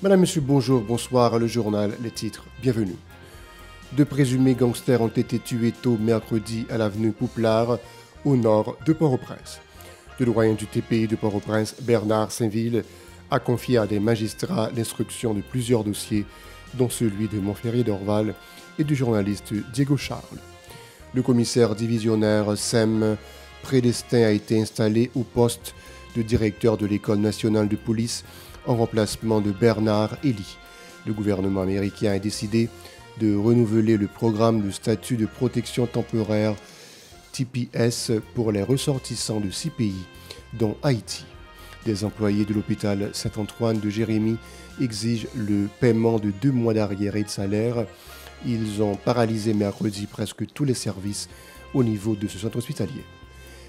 Madame, Monsieur, bonjour, bonsoir, le journal, les titres, bienvenue. Deux présumés gangsters ont été tués tôt mercredi à l'avenue Pouplard, au nord de Port-au-Prince. Le doyen du TPI de Port-au-Prince, Bernard Saint-Ville, a confié à des magistrats l'instruction de plusieurs dossiers, dont celui de Montferrier-Dorval et du journaliste Diego Charles. Le commissaire divisionnaire Sem Prédestin a été installé au poste de directeur de l'École nationale de police en remplacement de Bernard Elie. Le gouvernement américain a décidé de renouveler le programme de statut de protection temporaire TPS pour les ressortissants de 6 pays, dont Haïti. Des employés de l'hôpital Saint-Antoine de Jérémie exigent le paiement de 2 mois d'arriérés de salaire. Ils ont paralysé mercredi presque tous les services au niveau de ce centre hospitalier.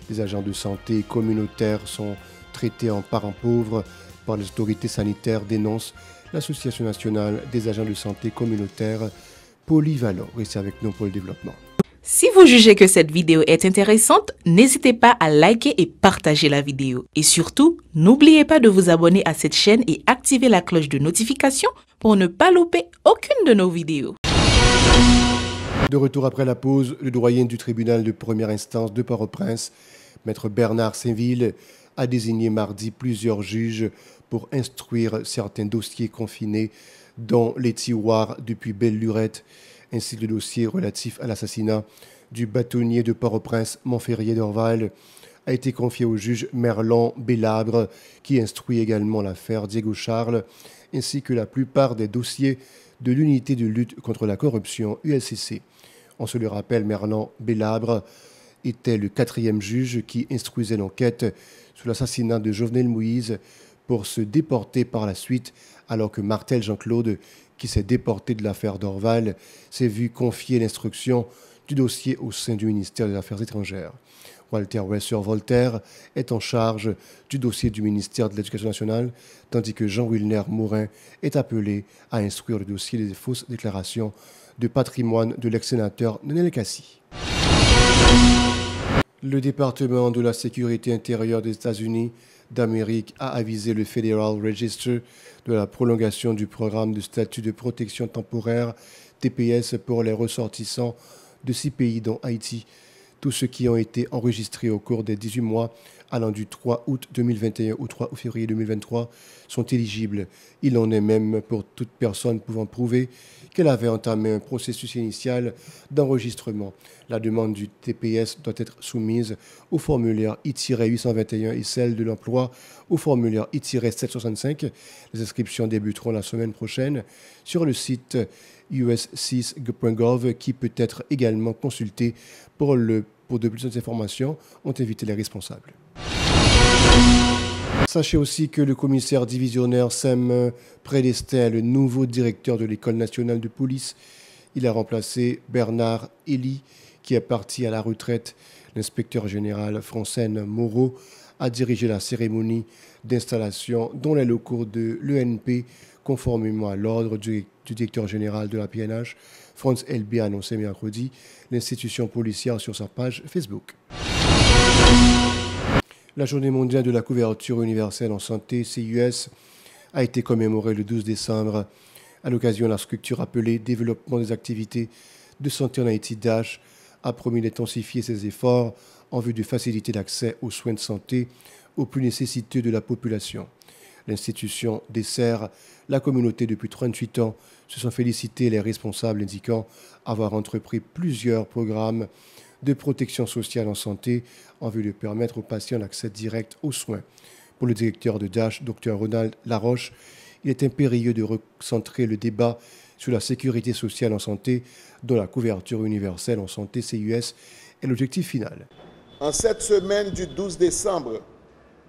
Les agents de santé communautaires sont traités en parents pauvres par les autorités sanitaires, dénonce l'Association nationale des agents de santé communautaires polyvalents. Restez avec nous pour le développement. Si vous jugez que cette vidéo est intéressante, n'hésitez pas à liker et partager la vidéo. Et surtout, n'oubliez pas de vous abonner à cette chaîne et activer la cloche de notification pour ne pas louper aucune de nos vidéos. De retour après la pause, le doyen du tribunal de première instance de Port-au-Prince, maître Bernard Saint-Ville, a désigné mardi plusieurs juges pour instruire certains dossiers confinés, dont les tiroirs depuis Belle-Lurette, ainsi que le dossier relatif à l'assassinat du bâtonnier de Port-au-Prince, Montferrier-Dorval, a été confié au juge Merlon Bélabre, qui instruit également l'affaire Diego Charles, ainsi que la plupart des dossiers de l'unité de lutte contre la corruption ULCC. On se le rappelle, Merlon Bélabre était le 4e juge qui instruisait l'enquête sur l'assassinat de Jovenel Moïse pour se déporter par la suite, alors que Martel Jean-Claude, qui s'est déporté de l'affaire Dorval, s'est vu confier l'instruction du dossier au sein du ministère des Affaires étrangères. Walter Wesser-Voltaire est en charge du dossier du ministère de l'Éducation nationale, tandis que Jean-Wilner Morin est appelé à instruire le dossier des fausses déclarations de patrimoine de l'ex-sénateur Nenel Kassi. Le département de la sécurité intérieure des États-Unis d'Amérique a avisé le Federal Register de la prolongation du programme de statut de protection temporaire TPS pour les ressortissants de 6 pays dont Haïti. Tous ceux qui ont été enregistrés au cours des 18 mois allant du 3 août 2021 au 3 février 2023 sont éligibles. Il en est même pour toute personne pouvant prouver qu'elle avait entamé un processus initial d'enregistrement. La demande du TPS doit être soumise au formulaire I-821 et celle de l'emploi au formulaire I-765. Les inscriptions débuteront la semaine prochaine sur le site us6.gov qui peut être également consulté pour de plus d'informations, ont invité les responsables. Sachez aussi que le commissaire divisionnaire Sem Prédestin est le nouveau directeur de l'École nationale de police. Il a remplacé Bernard Elie, qui est parti à la retraite. L'inspecteur général Francine Moreau a dirigé la cérémonie d'installation dans les locaux de l'ENP, conformément à l'ordre du directeur général de la PNH, Franz Elby, a annoncé mercredi l'institution policière sur sa page Facebook. La journée mondiale de la couverture universelle en santé, CUS, a été commémorée le 12 décembre. À l'occasion, la structure appelée Développement des activités de santé en Haïti, DASH, a promis d'intensifier ses efforts en vue de faciliter l'accès aux soins de santé aux plus nécessiteux de la population. L'institution dessert la communauté depuis 38 ans. Se sont félicités les responsables indiquant avoir entrepris plusieurs programmes de protection sociale en santé en vue de permettre aux patients l'accès direct aux soins. Pour le directeur de DASH, Dr Ronald Laroche, il est impérieux de recentrer le débat sur la sécurité sociale en santé, dont la couverture universelle en santé CUS est l'objectif final. En cette semaine du 12 décembre,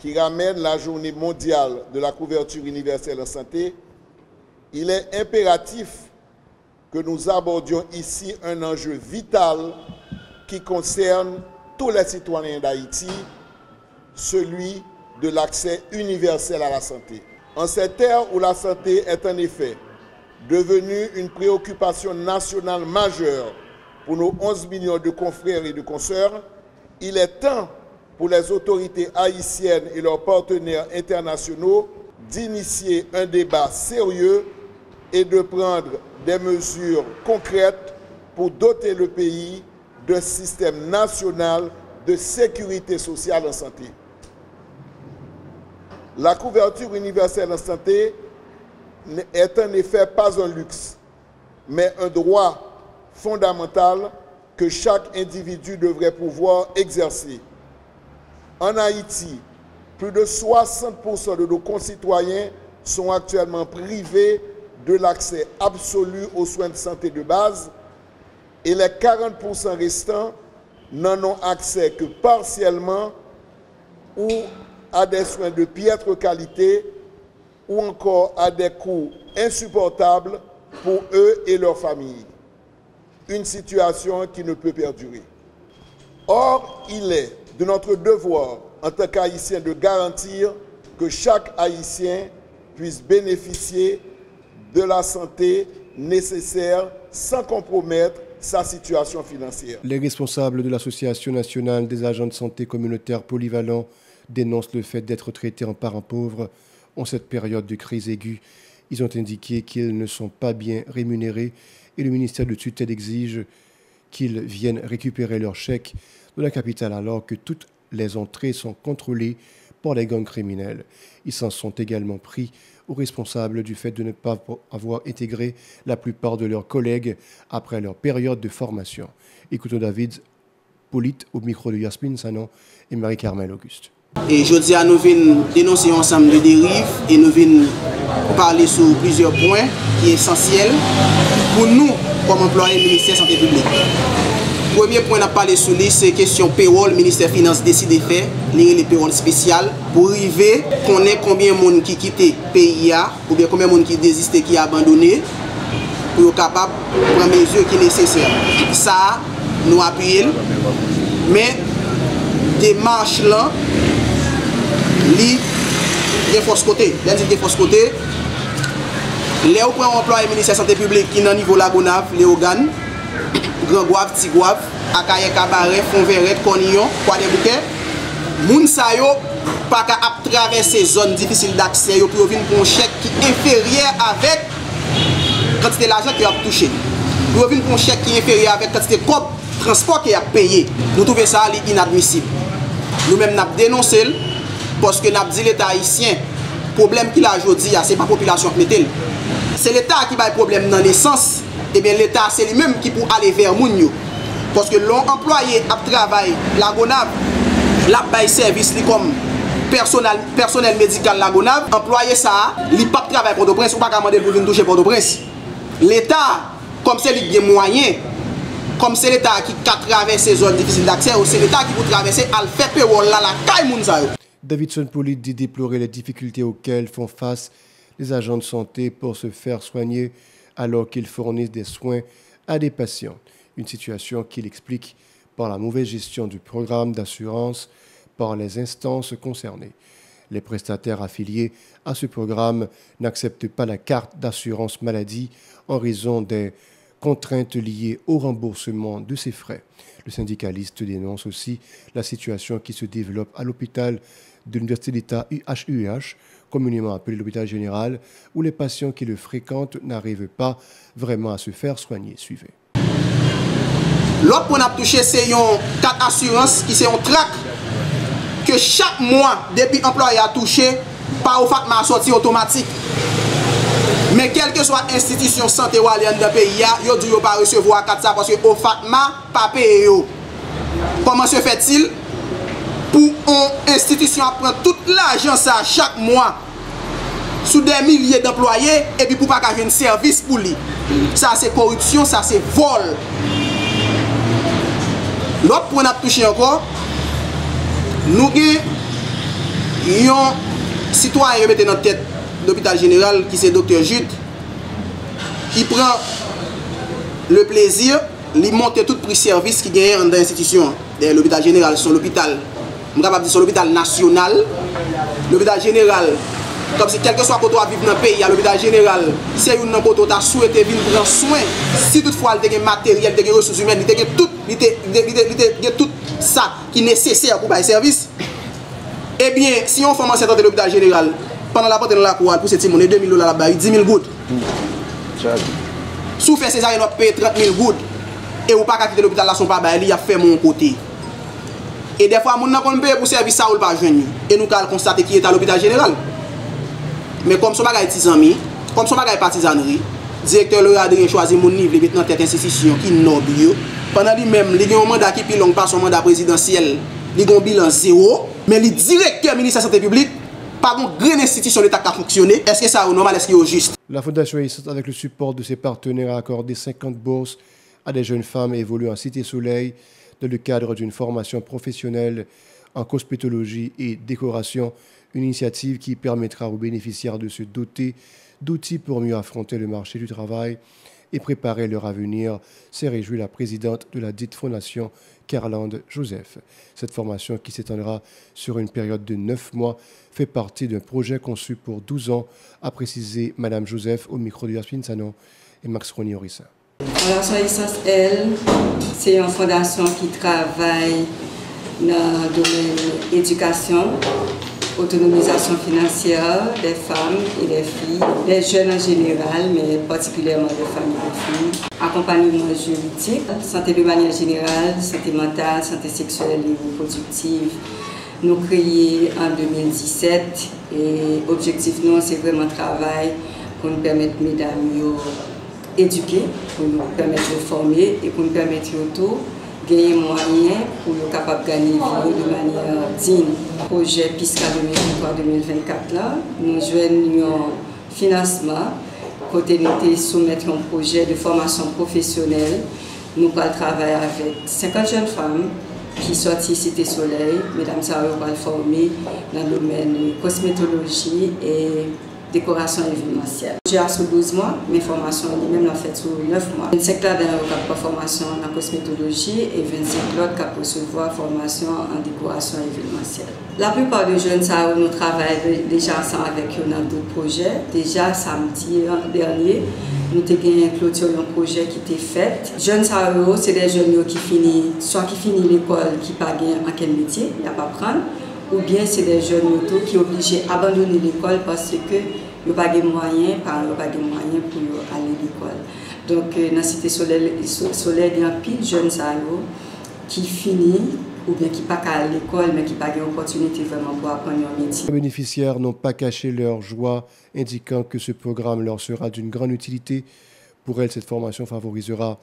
qui ramène la journée mondiale de la couverture universelle en santé, il est impératif que nous abordions ici un enjeu vital qui concerne tous les citoyens d'Haïti, celui de l'accès universel à la santé. En cette ère où la santé est en effet devenue une préoccupation nationale majeure pour nos 11 millions de confrères et de consoeurs, il est temps pour les autorités haïtiennes et leurs partenaires internationaux d'initier un débat sérieux et de prendre des mesures concrètes pour doter le pays d'un système national de sécurité sociale en santé. La couverture universelle en santé est en effet pas un luxe, mais un droit fondamental que chaque individu devrait pouvoir exercer. En Haïti, plus de 60% de nos concitoyens sont actuellement privés de l'accès absolu aux soins de santé de base et les 40% restants n'en ont accès que partiellement ou à des soins de piètre qualité ou encore à des coûts insupportables pour eux et leurs familles. Une situation qui ne peut perdurer. Or, il est de notre devoir en tant qu'Haïtien de garantir que chaque Haïtien puisse bénéficier de la santé nécessaire sans compromettre sa situation financière. Les responsables de l'Association nationale des agents de santé communautaires polyvalents dénoncent le fait d'être traités en parents pauvres en cette période de crise aiguë. Ils ont indiqué qu'ils ne sont pas bien rémunérés et le ministère de tutelle exige qu'ils viennent récupérer leurs chèques de la capitale alors que toutes les entrées sont contrôlées par les gangs criminels. Ils s'en sont également pris aux responsables du fait de ne pas avoir intégré la plupart de leurs collègues après leur période de formation. Écoutons David Polite au micro de Yasmine Sanon et Marie-Carmel Auguste. Et je dis à nous venons dénoncer ensemble de dérives et nous venons parler sur plusieurs points qui sont essentiels pour nous comme employés du ministère de la Santé publique. Premier point à parler sur lui, c'est question payroll. Le ministère des Finances décide de faire les payroll spéciales pour arriver qu'on ait combien de monde qui quitte le pays ou bien combien de monde qui désiste, qui a abandonné pour être capable de prendre les mesures qui sont nécessaires. Ça, nous appuyons. Mais démarche là, il y a fausse côté. Les employés du ministère de la Santé publique qui sont au niveau de la Gonave, les organes, Grand Gouave, Petit Gouave, Akaye Kabaret, Fonveret, Cornillon, Croix des Bouquets, moun sa yo pas qu'à traverser zone difficile d'accès pour venir pour un chèque qui est inférieur avec quantité d'argent qu'il a touché. Pour venir pour un chèque qui est inférieur avec quantité de transport qu'il a payé. Nous trouvons ça inadmissible. Nous-mêmes nous avons dénoncé parce que nous avons dit l'État haïtien, le problème qu'il a aujourd'hui, ce n'est pas la population qui met. C'est l'État qui a le problème dans l'essence. Et bien l'État, c'est lui-même qui peut aller vers Mounio. Parce que l'on employé à travail, la Gonave, la bail service comme personnel médical la Gonave, employé ça, il pas travail pour Port-au-Prince ou pas demander pour venir toucher Port-au-Prince. L'État, comme c'est lui qui a moyen, comme c'est l'État qui traverse ces zones difficiles d'accès, ou c'est l'État qui peut traverser à le faire payroll là, la caille Mounsayo. Davidson Polite dit déplorer les difficultés auxquelles font face les agents de santé pour se faire soigner alors qu'ils fournissent des soins à des patients. Une situation qu'il explique par la mauvaise gestion du programme d'assurance par les instances concernées. Les prestataires affiliés à ce programme n'acceptent pas la carte d'assurance maladie en raison des contraintes liées au remboursement de ces frais. Le syndicaliste dénonce aussi la situation qui se développe à l'hôpital de l'Université d'État UHUH, communément appelé l'hôpital général, où les patients qui le fréquentent n'arrivent pas vraiment à se faire soigner. Suivez. L'autre qu'on a touché, c'est une carte d'assurance qui c'est un track que chaque mois, depuis l'employé a touché, par au FATMA sorti automatique. Mais quelle que soit l'institution santé ou alliance dans le pays, il ne doit pas recevoir carte ça parce que au FATMA, pas payé. Comment se fait-il? Pour une institution à prendre toute l'argent ça chaque mois sous des milliers d'employés et puis pour pas avoir un service pour lui. Ça c'est corruption, ça c'est vol. L'autre point à toucher encore, nous avons un citoyen qui met dans la tête de l'hôpital général qui c'est Dr Jude qui prend le plaisir de monter tout prix service qui gagne dans l'institution. L'hôpital général, c'est l'hôpital. Je suis capable de dire l'hôpital national, l'hôpital général, comme si quel que soit côté à vivre dans le pays, l'hôpital général, c'est une côté qui a souhaité venir prendre soin, si toutefois il y a des matériels, des ressources humaines, il y a tout ça qui est nécessaire pour faire service, eh bien, si on forme en santé de l'hôpital général, pendant la porte de la cour pour cette monnaie 2 000 $ là-bas, 10 000 gouttes. Sous fait césarienne, on paye 30 000 gouttes. Et ou pas qu'à quitter l'hôpital là, son pas il a fait mon côté. Et des fois, mon n'a pas payé pour service ça ou pas joindre. Et nous allons constater qu'il est à l'hôpital général. Mais comme son bagage est amis, comme son bagage partisanerie, directeur le a choisi mon niveau maintenant tête institution qui noble. Pendant lui-même, il a un mandat qui est plus long pas son mandat présidentiel. Il a un bilan zéro, mais le directeur ministère de la Santé publique, pas une grande institution d'État qui a fonctionné. Est-ce que ça est normal, est-ce que c'est juste? La Fondation Haïtienne, avec le support de ses partenaires, a accordé 50 bourses à des jeunes femmes évoluant en Cité Soleil dans le cadre d'une formation professionnelle en cosmétologie et décoration, une initiative qui permettra aux bénéficiaires de se doter d'outils pour mieux affronter le marché du travail et préparer leur avenir, s'est réjouie la présidente de la dite fondation, Carlande Joseph. Cette formation, qui s'étendra sur une période de 9 mois, fait partie d'un projet conçu pour 12 ans, a précisé Mme Joseph au micro de Yasmine Sanon et Max Rony-Orissa. Fondation Essence, c'est une fondation qui travaille dans le domaine de l'éducation, autonomisation financière des femmes et des filles, des jeunes en général, mais particulièrement des femmes et des filles. Accompagnement juridique, santé de manière générale, santé mentale, santé sexuelle et reproductive. Nous créés en 2017 et l'objectif nous c'est vraiment travail pour nous permettre mesdames d'éduquer, pour nous permettre de former et pour nous permettre de gagner moyens pour être capable de gagner de manière digne. Le projet PISCA 2023-2024 là, nous joignons financement côté nous soumettre un projet de formation professionnelle. Nous allons travailler avec 50 jeunes femmes qui sortent Cité Soleil. Mesdames, ça va former dans le domaine de cosmétologie et décoration événementielle. J'ai sur 12 mois, mes formations même l'ont fait sur 9 mois. 25 là dans formation en cosmétologie et 25 l'autre qui recevoir formation en décoration événementielle. La plupart des jeunes ça nous travaillons déjà ensemble avec eux dans d'autres projets. Déjà samedi dernier, nous avons clôturé un projet qui était fait. Jeunes ça c'est des jeunes qui finissent l'école qui pas en quel métier, il n'y a pas prendre. Ou bien c'est des jeunes qui sont obligés d'abandonner l'école parce que ils n'ont pas de moyens, parents n'ont pas de moyens pour aller à l'école. Donc dans la Cité Soleil, il y a un pile de jeunes qui finissent ou bien qui ne pas à l'école mais qui n'ont pas d'opportunité vraiment pour apprendre un métier. Les bénéficiaires n'ont pas caché leur joie, indiquant que ce programme leur sera d'une grande utilité. Pour elles, cette formation favorisera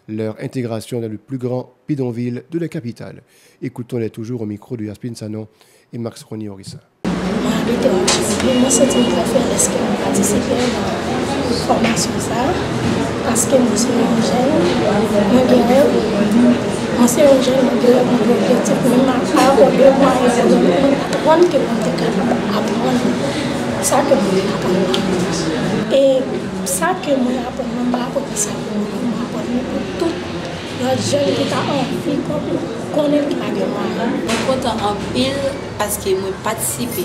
leur intégration dans le plus grand bidonville de la capitale. Écoutons-les toujours au micro de Yasmine Sanon et Max Rony-Orissa. Moi, c'est une préférence que je participe à la formation parce que moi, c'est un jeune, moi, c'est un jeune, mon objectif, même avoir le moyen d'apprendre que je suis capable d'apprendre. Ça que je apprends. Et ça que je apprends, je ne apprends pas ça pour tout les jeunes qui ont envie de connaître la moyen. Je suis content en pile parce que je participe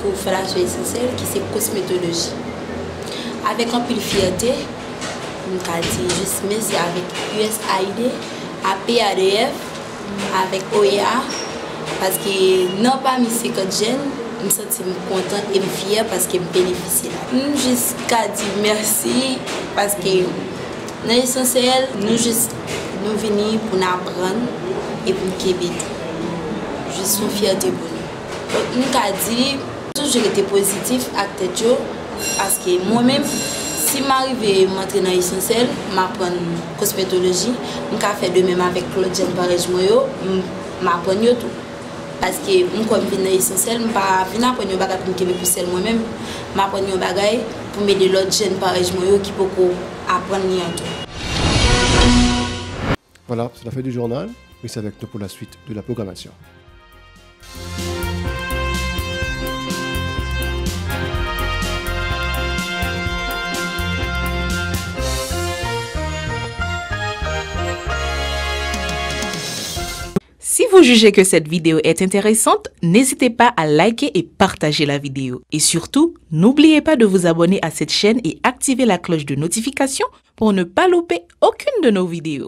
pour faire la chose essentielle qui c'est cosmétologie. Avec un peu de fierté, je dis juste merci avec USAID, APADF, avec OEA, parce que non pas mes 50 jeunes, je me sens content et fier parce que je bénéficie. Jusqu'à dire merci parce que dans l'essentiel, nous venons pour nous apprendre et pour nous quitter. Je suis fière de nous. Donc, nous dit toujours été positif avec tête parce que moi-même, si j'arrive à entrer dans l'essentiel, m'apprendre cosmétologie, je fais de même avec Claude Jean Parejo, m'apprendre tout. Parce que je suis dans l'essentiel, je ne vais pas apprendre pour seul moi-même, je apprendre des choses pour m'aider l'autre jeune Parejo qui peut apprendre tout. Voilà, c'est la fin du journal. Restez avec nous pour la suite de la programmation. Si vous jugez que cette vidéo est intéressante, n'hésitez pas à liker et partager la vidéo. Et surtout, n'oubliez pas de vous abonner à cette chaîne et activer la cloche de notification pour ne pas louper aucune de nos vidéos.